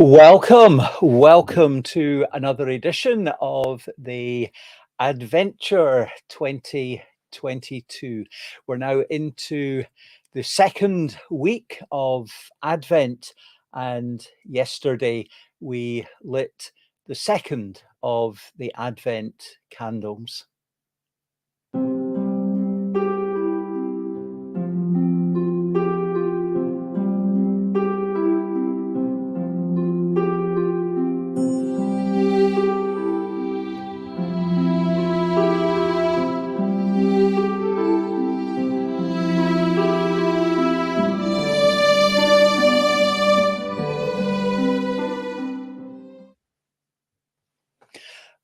Welcome to another edition of the Adventure 2022. We're now into the second week of Advent, and yesterday we lit the second of the Advent candles.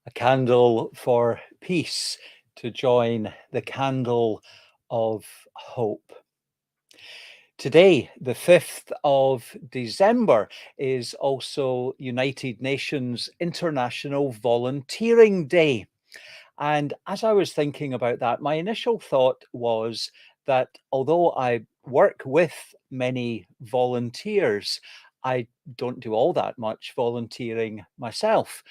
A candle for peace to join the candle of hope. Today, the 5th of December, is also United Nations International Volunteering Day. And as I was thinking about that, my initial thought was that although I work with many volunteers, I don't do all that much volunteering myself.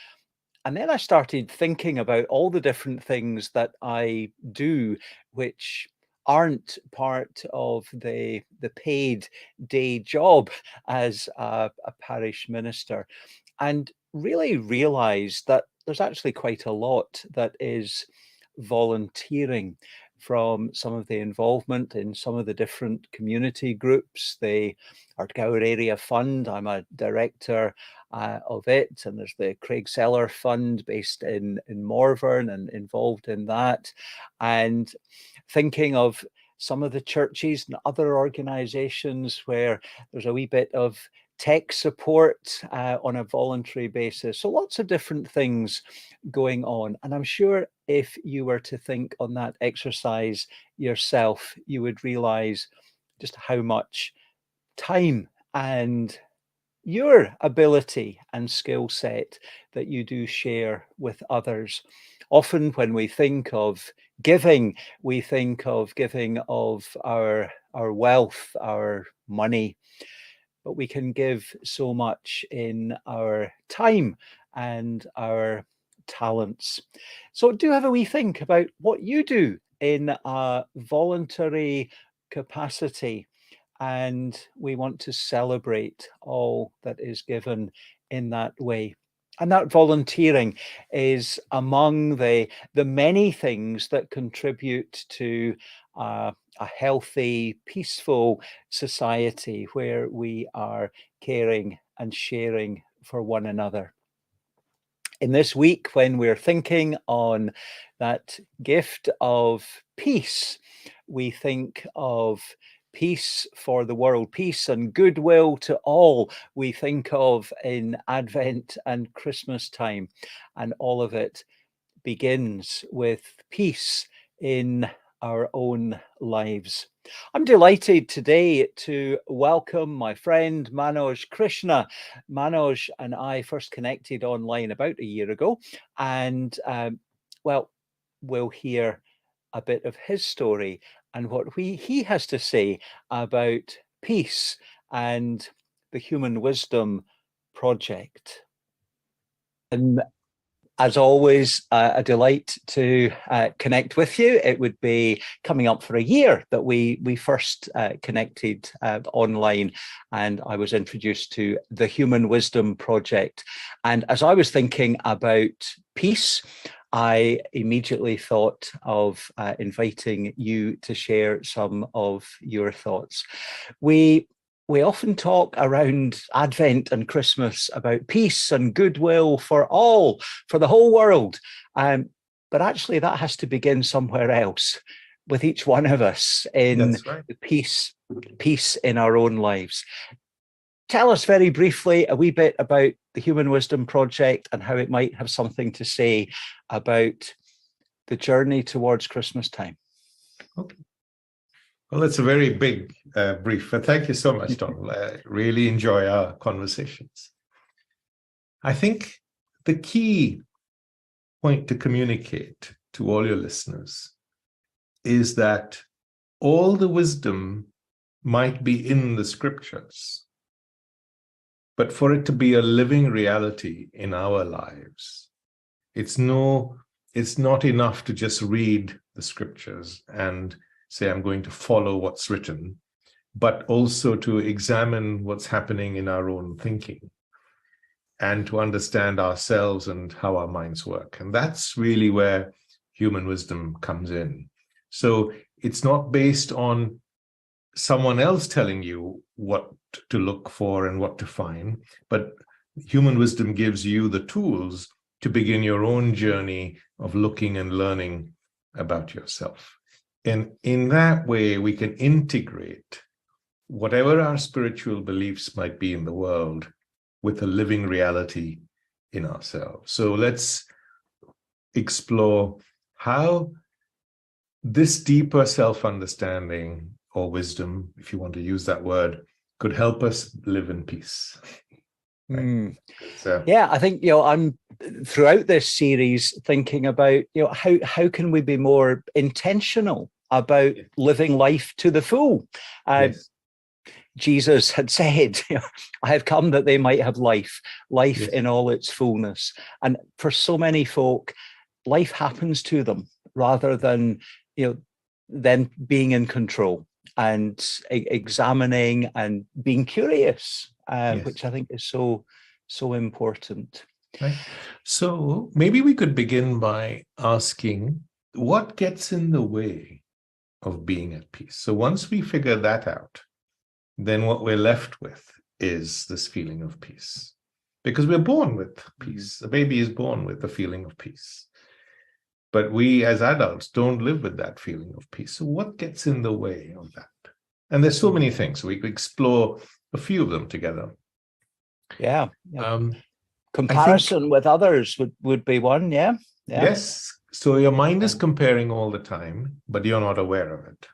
And then I started thinking about all the different things that I do, which aren't part of the paid day job as a parish minister, and really realized that there's actually quite a lot that is volunteering, from some of the involvement in some of the different community groups. The Ardgour Area Fund, I'm a director of it, and there's the Craig Seller Fund based in Morvern, and involved in that, and thinking of some of the churches and other organizations where there's a wee bit of tech support on a voluntary basis. So lots of different things going on. And I'm sure if you were to think on that exercise yourself, you would realize just how much time and your ability and skill set that you do share with others. Often when we think of giving, we think of giving of our wealth, our money, but we can give so much in our time and our talents. So do have a wee think about what you do in a voluntary capacity, and we want to celebrate all that is given in that way. And that volunteering is among the many things that contribute to a healthy, peaceful society where we are caring and sharing for one another. In this week, when we're thinking on that gift of peace, we think of peace for the world, peace and goodwill to all. We think of in Advent and Christmas time, and all of it begins with peace in our own lives. I'm delighted today to welcome my friend Manoj Krishna. Manoj and I first connected online about a year ago, and well, we'll hear a bit of his story and what he has to say about peace and the Human Wisdom Project. And as always, a delight to connect with you. It would be coming up for a year that we first connected online, and I was introduced to the Human Wisdom Project. And as I was thinking about peace, I immediately thought of inviting you to share some of your thoughts. We often talk around Advent and Christmas about peace and goodwill for all, for the whole world. But actually that has to begin somewhere else, with each one of us, in the peace in our own lives. Tell us very briefly a wee bit about the Human Wisdom Project and how it might have something to say about the journey towards Christmas time. Okay. Well, it's a very big brief, but thank you so much, Donald. I really enjoy our conversations. I think the key point to communicate to all your listeners is that all the wisdom might be in the scriptures, But for it to be a living reality in our lives, it's not enough to just read the scriptures and say, I'm going to follow what's written, but also to examine what's happening in our own thinking and to understand ourselves and how our minds work. And that's really where human wisdom comes in. So it's not based on someone else telling you what to look for and what to find, but human wisdom gives you the tools to begin your own journey of looking and learning about yourself. And in that way, we can integrate whatever our spiritual beliefs might be in the world with a living reality in ourselves. So let's explore how this deeper self-understanding or wisdom, if you want to use that word, could help us live in peace. Right? Yeah, I think, I'm throughout this series thinking about, how can we be more intentional about living life to the full? Yes. Jesus had said, I have come that they might have life Yes. in all its fullness. And for so many folk, life happens to them rather than, them being in control and examining and being curious, which I think is so important. Right. So maybe we could begin by asking, what gets in the way of being at peace? So once we figure that out, then what we're left with is this feeling of peace. Because we're born with peace. A baby is born with the feeling of peace. But we as adults don't live with that feeling of peace. So what gets in the way of that? And there's so many things. We could explore a few of them together. Yeah. Comparison with others would be one. Yeah. Yes. So your mind is comparing all the time, but you're not aware of it.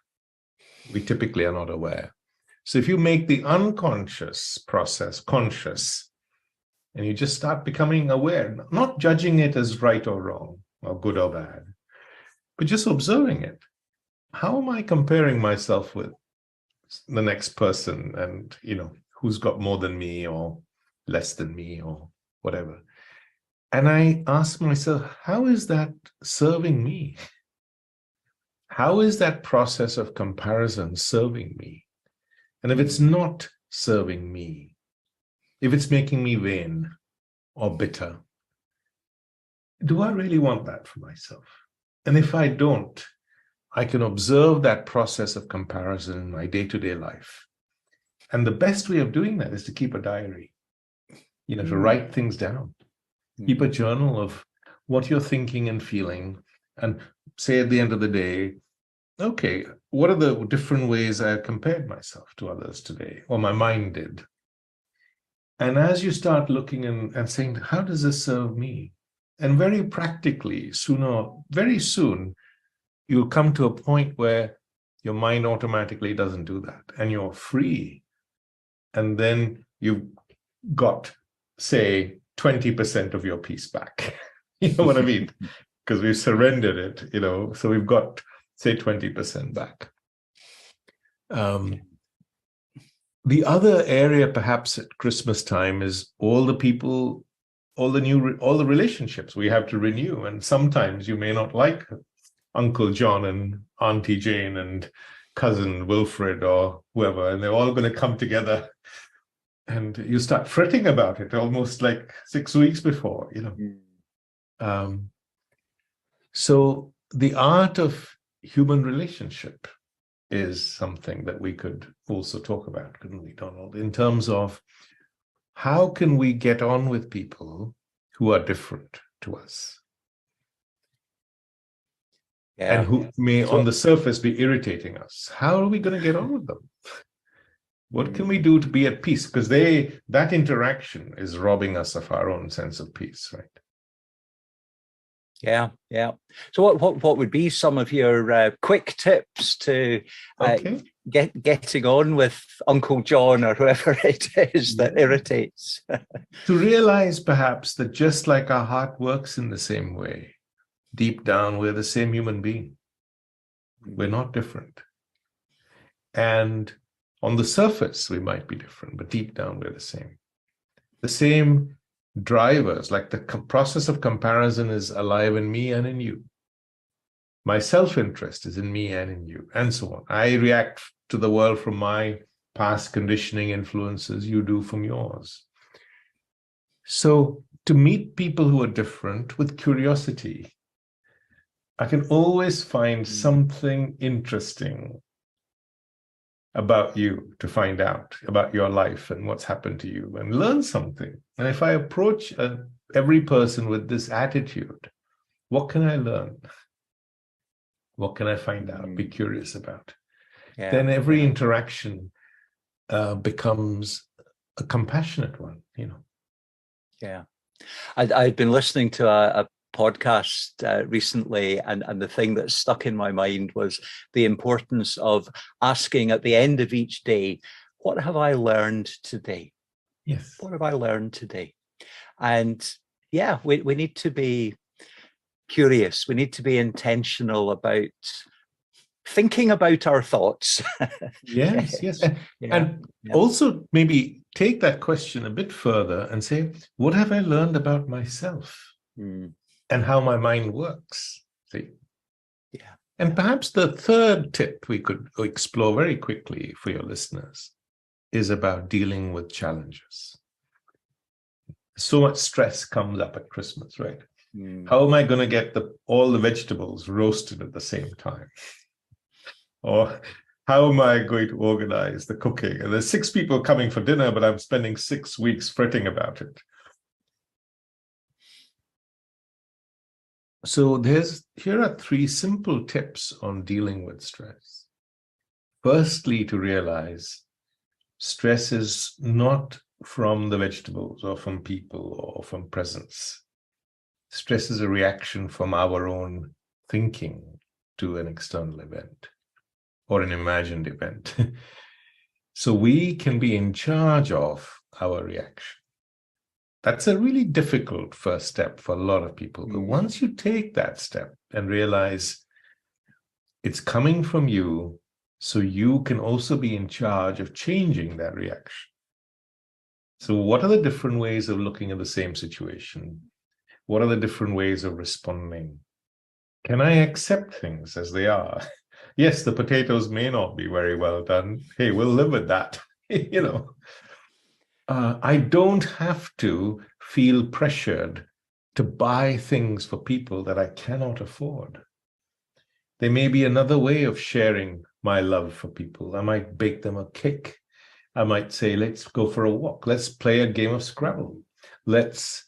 We typically are not aware. So if you make the unconscious process conscious, and you just start becoming aware, not judging it as right or wrong, or good or bad, but just observing it. How am I comparing myself with the next person and, who's got more than me or less than me or whatever? And I ask myself, how is that serving me? How is that process of comparison serving me? And if it's not serving me, if it's making me vain or bitter, do I really want that for myself? And if I don't, I can observe that process of comparison in my day-to-day life. And the best way of doing that is to keep a diary, to write things down. Keep a journal of what you're thinking and feeling, and say at the end of the day, okay, what are the different ways I compared myself to others today, or my mind did? And as you start looking and saying, how does this serve me? And very practically, very soon, you'll come to a point where your mind automatically doesn't do that, and you're free. And then you've got, say, 20% of your peace back. You know what I mean? Because we've surrendered it, so we've got, say, 20% back. The other area, perhaps at Christmas time, is all the people, all the relationships we have to renew. And sometimes you may not like Uncle John and Auntie Jane and cousin Wilfred or whoever, and they're all going to come together. And you start fretting about it almost like 6 weeks before, So the art of human relationship is something that we could also talk about, couldn't we, Donald? In terms of how can we get on with people who are different to us? And who may on the surface be irritating us. How are we going to get on with them? What can we do to be at peace? Because that interaction is robbing us of our own sense of peace, right? Yeah. So what would be some of your quick tips to getting on with Uncle John or whoever it is that irritates? To realize perhaps that just like our heart works in the same way, deep down, we're the same human being. We're not different. And on the surface, we might be different, but deep down, we're the same. The same drivers, like the process of comparison is alive in me and in you. My self-interest is in me and in you, and so on. I react to the world from my past conditioning influences, you do from yours. So to meet people who are different with curiosity, I can always find something interesting about you to find out about your life and what's happened to you and learn something. And if I approach every person with this attitude, what can I learn? What can I find out? Be curious about. Then every interaction becomes a compassionate one, you know. Yeah. I'd been listening to a podcast recently, and the thing that stuck in my mind was the importance of asking at the end of each day, what have I learned today? Yes. What have I learned today? And yeah, we need to be curious. We need to be intentional about thinking about our thoughts. Yes, yes. And also maybe take that question a bit further and say, what have I learned about myself and how my mind works? See? Yeah. And perhaps the third tip we could explore very quickly for your listeners is about dealing with challenges. So much stress comes up at Christmas, right? How am I going to get all the vegetables roasted at the same time? Or how am I going to organize the cooking? And there's 6 people coming for dinner, but I'm spending 6 weeks fretting about it. So here are 3 simple tips on dealing with stress. Firstly, to realize stress is not from the vegetables or from people or from presents. Stress is a reaction from our own thinking to an external event or an imagined event. So we can be in charge of our reaction. That's a really difficult first step for a lot of people. But once you take that step and realize it's coming from you, so you can also be in charge of changing that reaction. So what are the different ways of looking at the same situation? What are the different ways of responding? Can I accept things as they are? Yes, the potatoes may not be very well done. Hey, we'll live with that. You know, I don't have to feel pressured to buy things for people that I cannot afford. There may be another way of sharing my love for people. I might bake them a cake. I might say, let's go for a walk. Let's play a game of Scrabble. Let's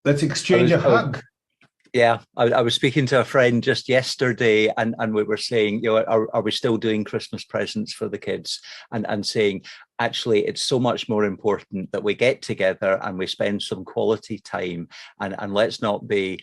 exchange a hug. Yeah, I was speaking to a friend just yesterday, and we were saying, you know, are we still doing Christmas presents for the kids? And saying, actually, it's so much more important that we get together and we spend some quality time, and let's not be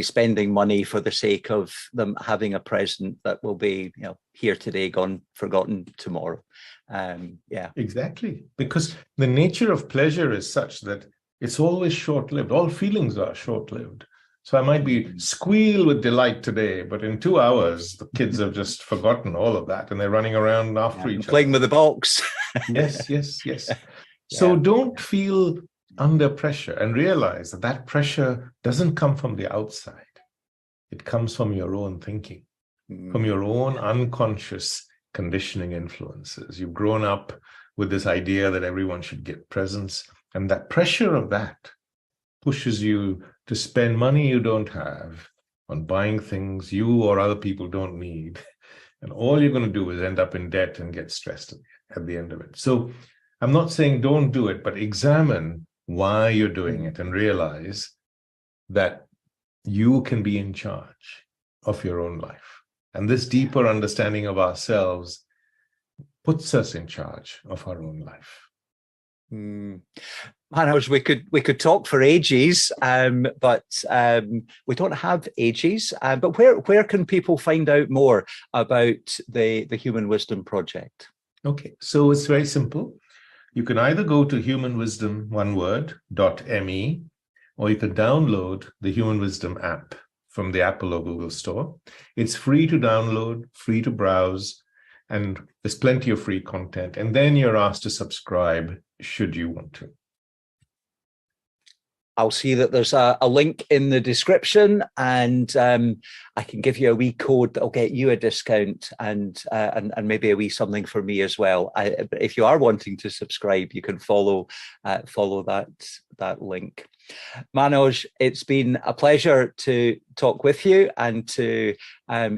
spending money for the sake of them having a present that will be, you know, here today, gone, forgotten tomorrow. Yeah, exactly, because the nature of pleasure is such that it's always short-lived. All feelings are short-lived. So I might be squeal with delight today, but in 2 hours, the kids have just forgotten all of that and they're running around after each other. Playing with the box. Yes, yes, yes. So don't feel under pressure and realize that that pressure doesn't come from the outside. It comes from your own thinking, from your own unconscious conditioning influences. You've grown up with this idea that everyone should get presents, and that pressure of that pushes you to spend money you don't have on buying things you or other people don't need. And all you're going to do is end up in debt and get stressed at the end of it. So I'm not saying don't do it, but examine why you're doing it and realize that you can be in charge of your own life. And this deeper understanding of ourselves puts us in charge of our own life. Manoj, we could talk for ages, but we don't have ages. But where can people find out more about the Human Wisdom Project? Okay, so it's very simple. You can either go to humanwisdom.me, or you can download the Human Wisdom app from the Apple or Google Store. It's free to download, free to browse, and there's plenty of free content. And then you're asked to subscribe should you want to. I'll see that there's a link in the description, and I can give you a wee code that'll get you a discount, and maybe a wee something for me as well. If you are wanting to subscribe, you can follow that link. Manoj, it's been a pleasure to talk with you and to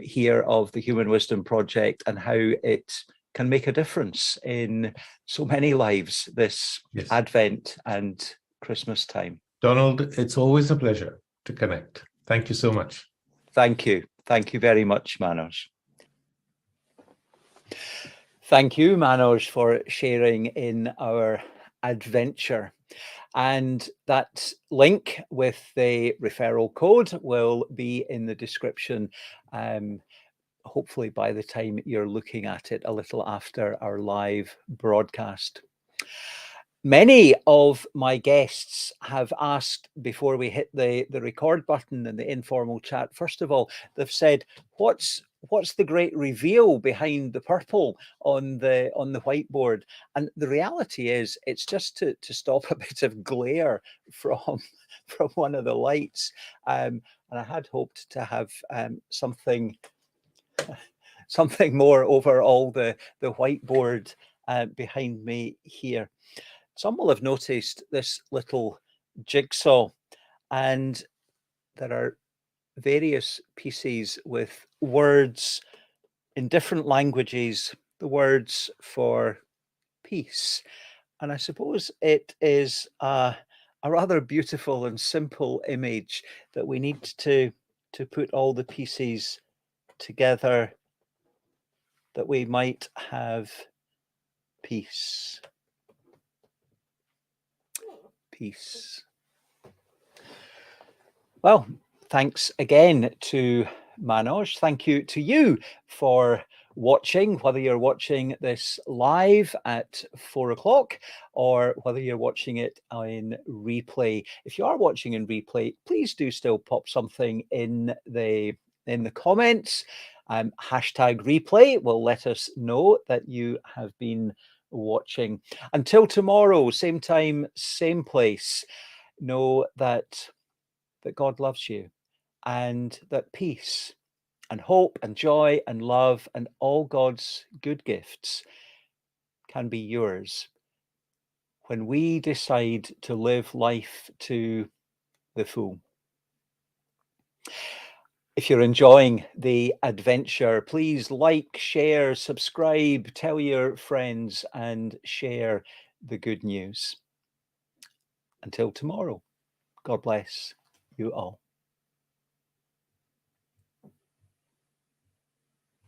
hear of the Human Wisdom Project and how it can make a difference in so many lives this Advent and Christmas time. Donald, it's always a pleasure to connect. Thank you so much. Thank you. Thank you very much, Manoj. Thank you, Manoj, for sharing in our adventure. And that link with the referral code will be in the description, hopefully by the time you're looking at it a little after our live broadcast. Many of my guests have asked before we hit the record button in the informal chat, first of all, they've said, what's the great reveal behind the purple on the whiteboard? And the reality is it's just to stop a bit of glare from one of the lights. And I had hoped to have something more over all the whiteboard behind me here. Some will have noticed this little jigsaw, and there are various pieces with words in different languages, the words for peace. And I suppose it is a rather beautiful and simple image that we need to put all the pieces together that we might have peace. Peace. Well, thanks again to Manoj. Thank you to you for watching, whether you're watching this live at 4 o'clock or whether you're watching it in replay. If you are watching in replay, please do still pop something in the comments. Hashtag replay will let us know that you have been watching. Until tomorrow, same time, same place, know that God loves you, and that peace and hope and joy and love and all God's good gifts can be yours when we decide to live life to the full. If you're enjoying the adventure, please like, share, subscribe, tell your friends, and share the good news. Until tomorrow, God bless you all.